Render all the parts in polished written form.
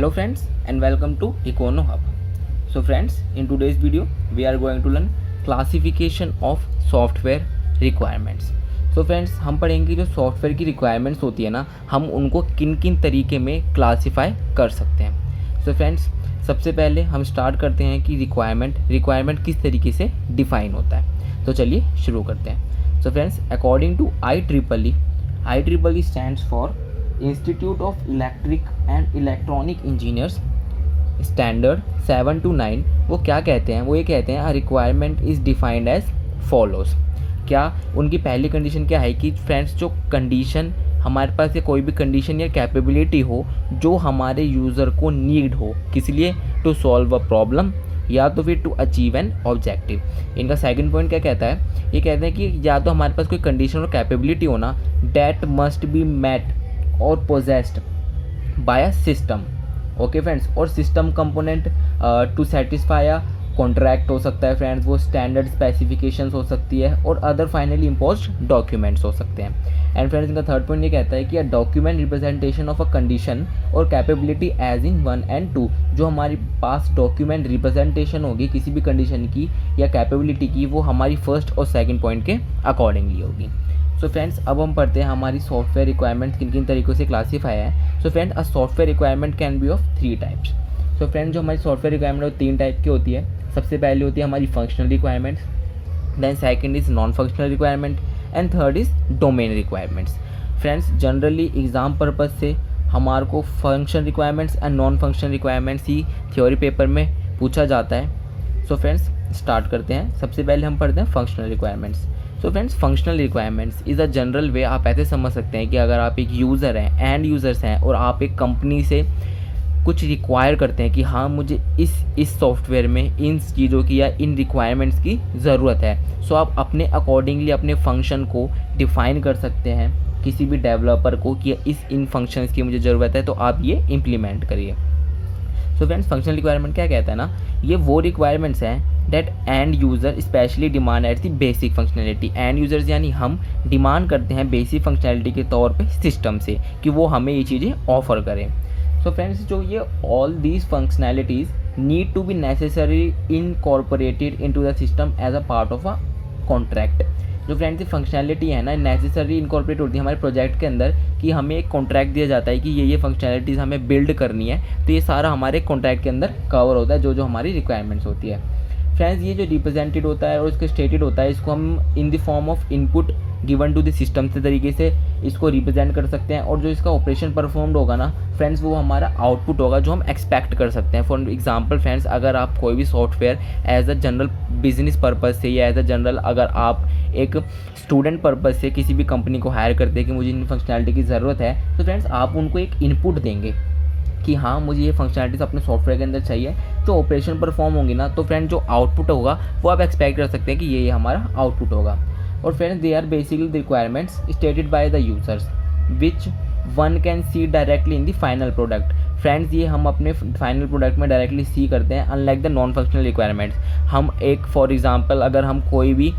Hello friends and welcome to Econo Hub. So friends, in today's video we are going to learn classification of software requirements. So friends, हम पढ़ेंगे जो software की requirements होती है ना, हम उनको किन किन तरीके में क्लासीफाई कर सकते हैं. सो फ्रेंड्स, सबसे पहले हम स्टार्ट करते हैं कि रिक्वायरमेंट किस तरीके से डिफाइन होता है. तो चलिए शुरू करते हैं. So friends, according to IEEE stands for institute of electric and electronic engineers standard 7 to 9. वो क्या कहते हैं? वो ये कहते हैं requirement is defined as follows. क्या उनकी पहली कंडीशन क्या है कि फ्रेंड्स, जो कंडीशन हमारे पास या कोई भी कंडीशन या कैपेबिलिटी हो जो हमारे यूज़र को नीड हो, किस लिए? टू सॉल्व अ प्रॉब्लम या तो फिर टू अचीव एन ऑब्जेक्टिव. इनका सेकंड पॉइंट क्या कहता है? ये कहते हैं कि या तो हमारे पास कोई कंडीशन और कैपेबिलिटी हो ना, डैट मस्ट बी मेट और possessed by a system. Okay friends, और system component to satisfy a contract हो सकता है फ्रेंड्स, वो स्टैंडर्ड स्पेसिफिकेशंस हो सकती है और अदर फाइनली इम्पोज्ड डॉक्यूमेंट्स हो सकते हैं. एंड फ्रेंड्स, इनका थर्ड पॉइंट ये कहता है कि a document representation of a condition और कैपेबिलिटी एज इन 1 and 2. जो हमारे पास डॉक्यूमेंट रिप्रेजेंटेशन होगी किसी भी कंडीशन की या कैपेबिलिटी की, वो हमारी फर्स्ट और सेकंड पॉइंट के अकॉर्डिंगली होगी. सो फ्रेंड्स, अब हम पढ़ते हैं हमारी सॉफ्टवेयर रिक्वायरमेंट किन किन तरीक़ों से क्लासीफाई है. So friends, a software requirement can be of 3 types. So friends, जो हमारी सॉफ्टवेयर रिक्वायरमेंट है वो 3 टाइप की होती है. सबसे पहले होती है हमारी functional requirements, then second is non functional requirement and third is domain requirements. Friends, generally exam purpose से हमारे को functional requirements and non functional requirements ही थ्योरी पेपर में पूछा जाता है. सो फ्रेंड्स, स्टार्ट करते हैं. सबसे पहले हम पढ़ते हैं functional requirements. So friends, functional requirements is a general वे. आप ऐसे समझ सकते हैं कि अगर आप एक यूज़र हैं, एंड यूज़र्स हैं, और आप एक कंपनी से कुछ रिक्वायर करते हैं कि हाँ, मुझे इस सॉफ्टवेयर में इन चीज़ों की या इन रिक्वायरमेंट्स की ज़रूरत है. सो आप अपने अकॉर्डिंगली अपने फंक्शन को डिफ़ाइन कर सकते हैं किसी भी डेवलपर को कि इन फंक्शंस की मुझे ज़रूरत है, तो आप ये इम्प्लीमेंट करिए. सो फ्रेंड्स, फंक्शनल रिक्वायरमेंट क्या कहता है ना, ये वो रिक्वायरमेंट्स हैं that end user specially demand at the basic functionality. End users यानी हम डिमांड करते हैं बेसिक फंक्शनैलिटी के तौर पे सिस्टम से कि वो हमें ये चीज़ें ऑफ़र करें. सो फ्रेंड्स, जो ये all these functionalities need to be necessary incorporated into the system as a part of a contract. जो फ्रेंड्स, ये फंक्शनैलिटी है ना, नेसेसरी इनकॉर्पोरेट होती है हमारे प्रोजेक्ट के अंदर कि हमें एक कॉन्ट्रैक्ट दिया जाता है कि ये फंक्शनैलिटीज़ हमें बिल्ड करनी है, तो ये सारा हमारे कॉन्ट्रैक्ट के अंदर कवर होता है जो हमारी रिक्वायरमेंट्स होती है. फ्रेंड्स, ये जो रिप्रेजेंटेड होता है और इसको स्टेटेड होता है, इसको हम in the form of input given to the system से तरीके से इसको रिप्रेजेंट कर सकते हैं. और जो इसका ऑपरेशन परफॉर्म्ड होगा ना फ्रेंड्स, वो हमारा आउटपुट होगा जो हम एक्सपेक्ट कर सकते हैं. फॉर एग्जांपल फ्रेंड्स, अगर आप कोई भी software as a general business purpose से या एज अ जनरल अगर आप एक स्टूडेंट पर्पज़ से किसी भी कंपनी को हायर करते हैं कि मुझे इन फंक्शनैलिटी की ज़रूरत है, तो फ्रेंड्स आप उनको एक इनपुट देंगे कि हाँ, मुझे ये फंक्शनैलिटीज़ अपने सॉफ्टवेयर के अंदर चाहिए. तो ऑपरेशन परफॉर्म होंगी ना, तो फ्रेंड जो आउटपुट होगा वो आप एक्सपेक्ट कर सकते हैं कि ये हमारा आउटपुट होगा. और friends, they are basically the requirements stated by the users which one can see directly in the final product. Friends, ये हम अपने फाइनल प्रोडक्ट में डायरेक्टली सी करते हैं, unlike the non functional requirements. हम एक फॉर एग्जांपल अगर हम कोई भी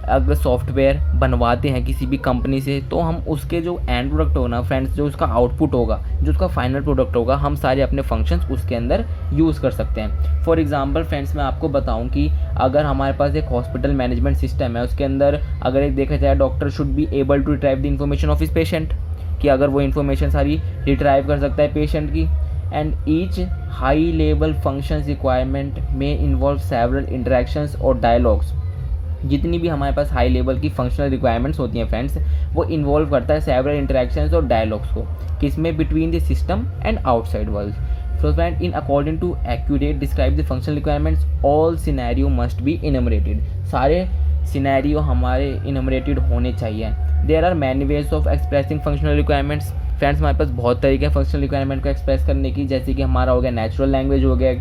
अगर सॉफ्टवेयर बनवाते हैं किसी भी कंपनी से, तो हम उसके जो एंड प्रोडक्ट होगा ना फ्रेंड्स, जो उसका आउटपुट होगा, जो उसका फाइनल प्रोडक्ट होगा, हम सारे अपने फंक्शंस उसके अंदर यूज़ कर सकते हैं. फॉर एग्जांपल फ्रेंड्स, मैं आपको बताऊं कि अगर हमारे पास एक हॉस्पिटल मैनेजमेंट सिस्टम है, उसके अंदर अगर एक देखा जाए, doctor should be able to retrieve the information of his patient, कि अगर वो इन्फॉर्मेशन सारी रिट्राइव कर सकता है पेशेंट की. And each high level functions requirement में इन्वॉल्व सेवरल इंटरेक्शंस और डायलॉग्स. जितनी भी हमारे पास हाई लेवल की फंक्शनल रिक्वायरमेंट्स होती हैं फ्रेंड्स, वो इन्वॉल्व करता है सेवरल इंटरेक्शंस और डायलॉग्स को, किसमें? Between the system and outside world. So friend, in according to accurate describe the functional requirements all scenario must be enumerated. सारे सिनेरियो हमारे इनमरेटेड होने चाहिए. There are many ways of expressing functional requirements. Friends, हमारे पास बहुत तरीके हैं functional requirement को एक्सप्रेस करने की, जैसे कि हमारा हो गया नेचुरल लैंग्वेज हो गया,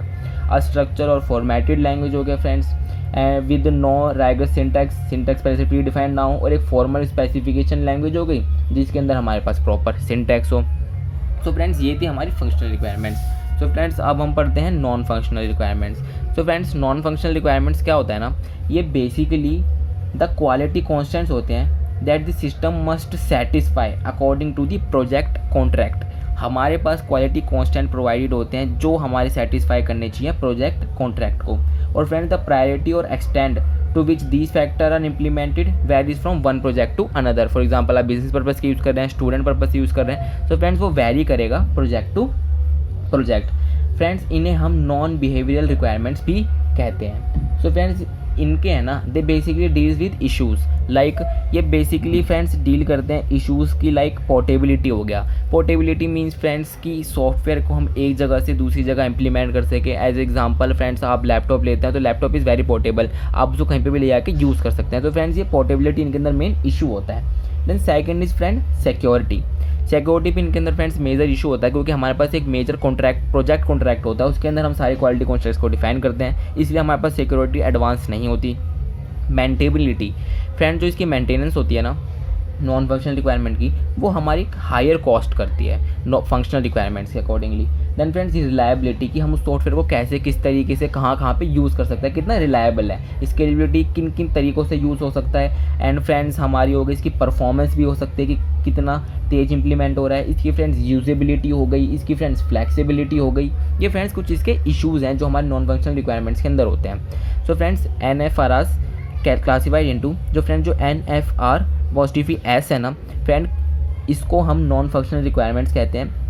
अ स्ट्रक्चर और फॉर्मेटेड लैंग्वेज हो गया friends, with no rigorous syntax specifically defined ना हो, और एक फॉर्मल स्पेसिफिकेशन लैंग्वेज हो गई जिसके अंदर हमारे पास प्रॉपर सिंटैक्स हो. सो फ्रेंड्स, ये थी हमारी फंक्शनल रिक्वायरमेंट्स. सो फ्रेंड्स, अब हम पढ़ते हैं non functional requirements. So friends, non functional requirements क्या होता है ना, ये बेसिकली द क्वालिटी कॉन्स्टेंट्स होते हैं that the system must satisfy according to the project contract. हमारे पास क्वालिटी कॉन्स्टेंट प्रोवाइडेड होते हैं जो हमारे सेटिस्फाई करने चाहिए प्रोजेक्ट कॉन्ट्रैक्ट को। और फ्रेंड द प्रायोरिटी और extend to which these factor are implemented varies from one project to another. For example आप बिजनेस पर्पज़ के यूज़ कर रहे हैं, स्टूडेंट पर्पज़ से यूज़ कर रहे हैं, तो फ्रेंड्स वो वैरी करेगा प्रोजेक्ट टू प्रोजेक्ट। फ्रेंड्स इन्हें हम नॉन बिहेवियरल रिक्वायरमेंट्स भी कहते हैं। सो फ्रेंड्स इनके है ना, they basically deals with issues like, ये बेसिकली फ्रेंड्स डील करते हैं इश्यूज़ की, लाइक पोर्टेबिलिटी हो गया। पोर्टेबिलिटी मीन्स फ्रेंड्स की सॉफ्टवेयर को हम एक जगह से दूसरी जगह इंप्लीमेंट कर सकें। एज एग्जांपल फ्रेंड्स आप लैपटॉप लेते हैं तो लैपटॉप इज़ वेरी पोर्टेबल, आप उसको कहीं पे भी ले जाके यूज़ कर सकते हैं। तो फ्रेंड्स ये पोर्टेबिलिटी इनके अंदर मेन इशू होता है। Then second is friend security. Security भी इनके अंदर फ्रेंड्स मेजर इशू होता है, क्योंकि हमारे पास एक मेजर कॉन्ट्रैक्ट प्रोजेक्ट कॉन्ट्रैक्ट होता है, उसके अंदर हम सारी क्वालिटी कॉन्ट्रैक्ट्स को डिफाइन करते हैं, इसलिए हमारे पास सिक्योरिटी एडवांस नहीं होती। मेंटेबिलिटी फ्रेंड, जो इसकी मेंटेनेंस होती है ना नॉन फंक्शनल रिक्वायरमेंट की, वो हमारी हायर कॉस्ट करती है फंक्शनल रिक्वायरमेंट्स के अकॉर्डिंगली। देन फ्रेंड्स रिलायबिलिटी की, हम उस सॉफ्टवेयर को कैसे किस तरीके से कहाँ पे यूज़ कर सकते हैं, कितना रिलायबल है, स्केलेबिलिटी किन किन तरीक़ों से यूज़ हो सकता है। एंड फ्रेंड्स हमारी हो गई इसकी परफॉर्मेंस भी हो सकती है कि कितना तेज इंप्लीमेंट हो रहा है। इसकी फ्रेंड्स यूजेबिलिटी हो गई, इसकी फ्रेंड्स फ्लेक्सिबिलिटी हो गई। ये फ्रेंड्स कुछ इसके इशूज़ हैं जो हमारे नॉन फंक्शनल रिक्वायरमेंट्स के अंदर होते हैं। So friends NFRs classified into, जो फ्रेंड जो NFR पॉजिटिव S है ना फ्रेंड, इसको हम नॉन फंक्शनल रिक्वायरमेंट्स कहते हैं।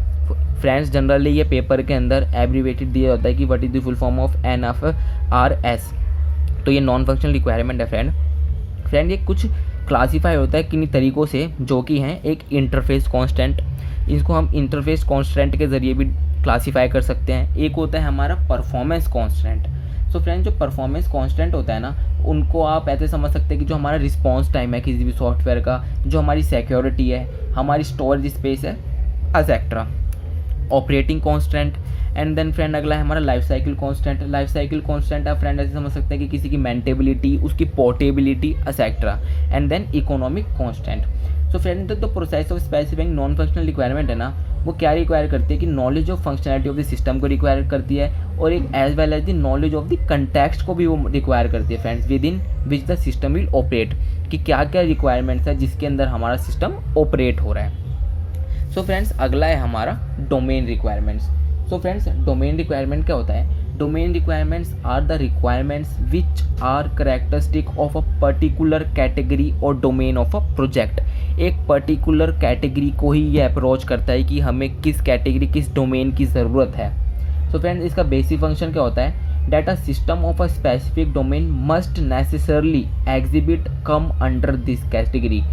फ्रेंड्स जनरली ये पेपर के अंदर एब्रीवेटेड दिया होता है कि what is the full form of NFRs, तो ये नॉन फंक्शनल रिक्वायरमेंट है फ्रेंड ये कुछ क्लासीफाई होता है किन्हीं तरीक़ों से, जो कि हैं एक इंटरफेस कांस्टेंट, इसको हम इंटरफेस कांस्टेंट के ज़रिए भी क्लासीफाई कर सकते हैं। एक होता है हमारा परफॉर्मेंस कांस्टेंट। सो फ्रेंड्स जो परफॉर्मेंस कांस्टेंट होता है ना, उनको आप ऐसे समझ सकते हैं कि जो हमारा रिस्पॉन्स टाइम है किसी भी सॉफ्टवेयर का, जो हमारी सिक्योरिटी है, हमारी स्टोरेज स्पेस है, et cetera. Operating constant. And then friend अगला है हमारा life cycle constant. Life cycle constant आप फ्रेंड ऐसे समझ सकते हैं कि किसी की मेंटेबिलिटी, उसकी portability, et cetera. And then economic constant. So friend तो process of specific non functional requirement है ना, वो क्या रिक्वायर करती है कि knowledge of functionality of the system को रिक्वायर करती है, और एक as well as the knowledge of the context को भी वो रिक्वायर करती है friends, within which the system will operate, कि क्या क्या रिक्वायरमेंट्स है जिसके अंदर हमारा सिस्टम ऑपरेट हो रहा है। सो फ्रेंड्स अगला है हमारा domain requirements. So friends domain requirement क्या होता है? Domain requirements are the requirements which are characteristic of a particular category और डोमेन ऑफ अ प्रोजेक्ट। एक पर्टिकुलर कैटेगरी को ही ये अप्रोच करता है कि हमें किस कैटेगरी, किस डोमेन की ज़रूरत है। सो फ्रेंड्स इसका बेसिक फंक्शन क्या होता है? Data system of a specific domain must necessarily exhibit come under this category.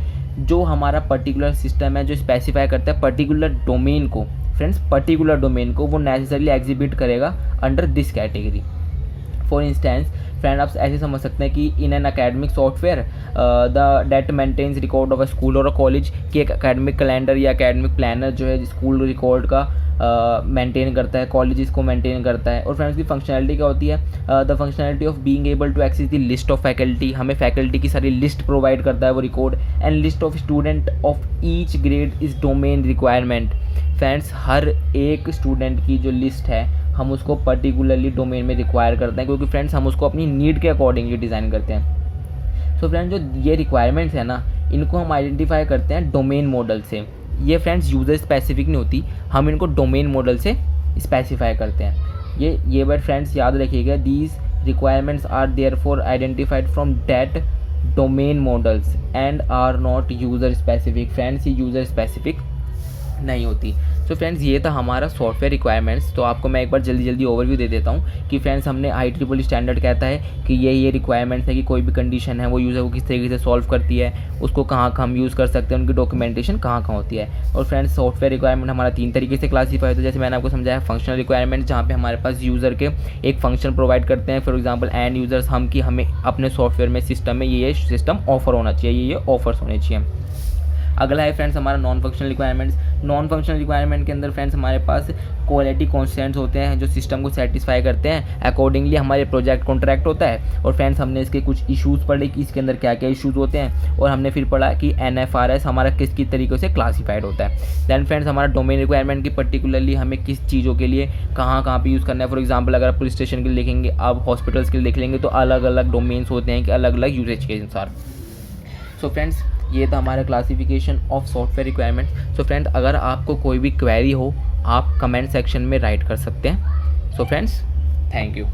जो हमारा पर्टिकुलर सिस्टम है जो स्पेसिफाई करता है पर्टिकुलर डोमेन को, फ्रेंड्स पर्टिकुलर डोमेन को वो नेसेसरली एग्जिबिट करेगा under this category. For instance friend आप ऐसे समझ सकते हैं कि in an academic software the date maintains record of a school और अ कॉलेज, की एक अकेडमिक कैलेंडर या अकेडमिक प्लानर जो है स्कूल रिकॉर्ड का मेंटेन करता है, कॉलेजेस को मेंटेन करता है। और फ्रेंड्स की फंक्शनलिटी क्या होती है? The functionality of being able to access the list of faculty, हमें फैकल्टी की सारी लिस्ट प्रोवाइड करता है वो record. And list of student of each grade is domain requirement. Friends हर एक स्टूडेंट की जो लिस्ट है हम उसको पर्टिकुलरली डोमेन में रिक्वायर करते हैं, क्योंकि फ्रेंड्स हम उसको अपनी नीड के अकॉर्डिंगली डिज़ाइन करते हैं। सो फ्रेंड्स जो ये रिक्वायरमेंट्स है ना, इनको हम आइडेंटिफाई करते हैं डोमेन मॉडल से। ये फ्रेंड्स यूज़र स्पेसिफिक नहीं होती, हम इनको डोमेन मॉडल से स्पेसिफाई करते हैं। ये वर्ड फ्रेंड्स याद रखिएगा, these requirements are therefore identified from that domain models and are not user specific. Friends ये यूज़र स्पेसिफिक नहीं होती। सो फ्रेंड्स ये था हमारा सॉफ्टवेयर रिक्वायरमेंट्स। तो आपको मैं एक बार जल्दी ओवरव्यू दे देता हूँ कि फ्रेंड्स हमने IEEE स्टैंडर्ड कहता है कि ये रिक्वायरमेंट्स है कि कोई भी कंडीशन है वो यूज़र को किस तरीके से सॉल्व करती है, उसको कहाँ हम यूज़ कर सकते हैं, उनकी डॉक्यूमेंटेशन कहाँ होती है। और फ्रेंड्स सॉफ्टवेयर रिक्वायरमेंट हमारा 3 तरीके से क्लासीफाई होता है, जैसे मैंने आपको समझाया। फंक्शनल रिक्वायरमेंट जहाँ पे हमारे पास यूज़र के एक फंक्शन प्रोवाइड करते हैं, फॉर एग्जाम्पल एंड यूज़र्स, हम कि हमें अपने सॉफ्टवेयर में सिस्टम में ये सिस्टम ऑफर होना चाहिए, ये ऑफर्स होने चाहिए। अगला है फ्रेंड्स हमारा non functional requirements. Non functional requirement के अंदर फ्रेंड्स हमारे पास क्वालिटी कॉन्स्टेंट्स होते हैं जो सिस्टम को सेटिस्फाई करते हैं, अकॉर्डिंगली हमारे प्रोजेक्ट कॉन्ट्रैक्ट होता है। और फ्रेंड्स हमने इसके कुछ इश्यूज़ पढ़े कि इसके अंदर क्या क्या इश्यूज़ होते हैं, और हमने फिर पढ़ा कि NFRs हमारा किस किस तरीक़े से क्लासीफाइड होता है। दैन फ्रेंड्स हमारा डोमेन रिक्वायरमेंट की पर्टिकुलरली हमें किस चीज़ों के लिए कहाँ पे यूज़ करना है। फॉर एग्जाम्पल अगर आप पुलिस स्टेशन के लिए लिखेंगे, आप हॉस्पिटल्स के लिए लिख लेंगे, तो अलग अलग डोमेन्स होते हैं कि अलग अलग यूजेज के अनुसार। सो फ्रेंड्स ये था हमारा classification of software requirement. So friend अगर आपको कोई भी क्वेरी हो आप कमेंट सेक्शन में राइट कर सकते हैं। So friends, thank you.